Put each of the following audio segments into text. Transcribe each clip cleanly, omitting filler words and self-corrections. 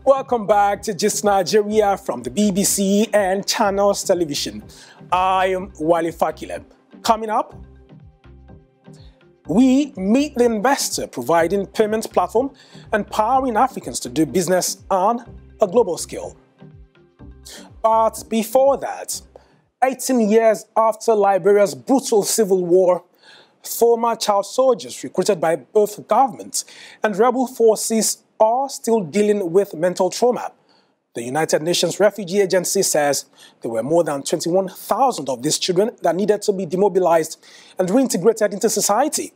Welcome back to Gist Nigeria from the BBC and Channels Television. I am Wale Fakile. Coming up, we meet the investor providing payment platform empowering Africans to do business on a global scale. But before that, 18 years after Liberia's brutal civil war, former child soldiers recruited by both government and rebel forces are still dealing with mental trauma. The United Nations Refugee Agency says there were more than 21,000 of these children that needed to be demobilized and reintegrated into society.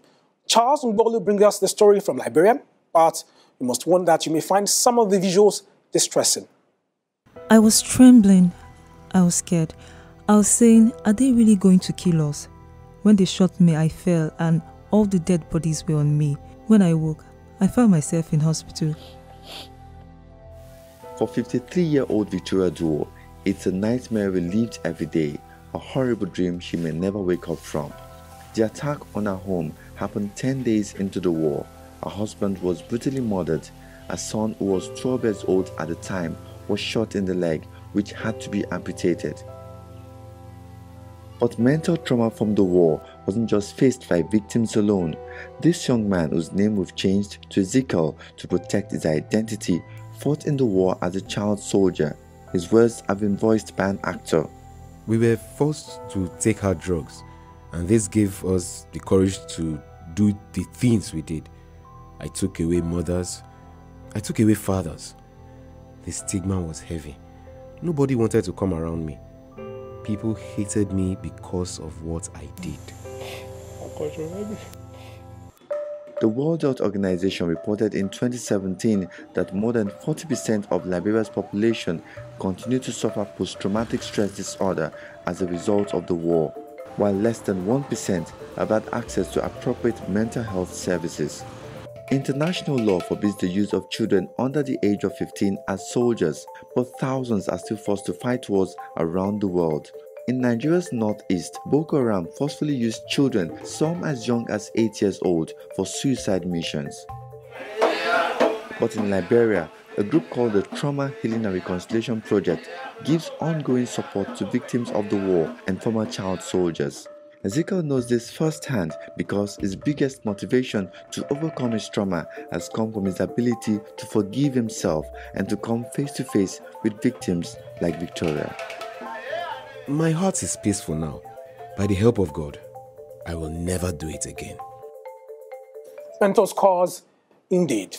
Charles Ngolu brings us the story from Liberia, but we must warn that you may find some of the visuals distressing. I was trembling. I was scared. I was saying, are they really going to kill us? When they shot me, I fell and all the dead bodies were on me. When I woke, I found myself in hospital. For 53-year-old Victoria Duo, it's a nightmare relived every day, a horrible dream she may never wake up from. The attack on her home happened 10 days into the war. Her husband was brutally murdered. Her son, who was 12 years old at the time, was shot in the leg, which had to be amputated. But mental trauma from the war wasn't just faced by victims alone. This young man, whose name we've changed to Ezekiel to protect his identity, fought in the war as a child soldier. His words have been voiced by an actor. We were forced to take hard drugs, and this gave us the courage to do the things we did. I took away mothers. I took away fathers. The stigma was heavy. Nobody wanted to come around me. People hated me because of what I did. The World Health Organization reported in 2017 that more than 40% of Liberia's population continue to suffer post-traumatic stress disorder as a result of the war, while less than 1% have had access to appropriate mental health services. International law forbids the use of children under the age of 15 as soldiers, but thousands are still forced to fight wars around the world. In Nigeria's northeast, Boko Haram forcefully used children, some as young as 8 years old, for suicide missions. But in Liberia, a group called the Trauma Healing and Reconciliation Project gives ongoing support to victims of the war and former child soldiers. Ezekiel knows this firsthand because his biggest motivation to overcome his trauma has come from his ability to forgive himself and to come face to face with victims like Victoria. My heart is peaceful now. By the help of God, I will never do it again. Mental scars, indeed.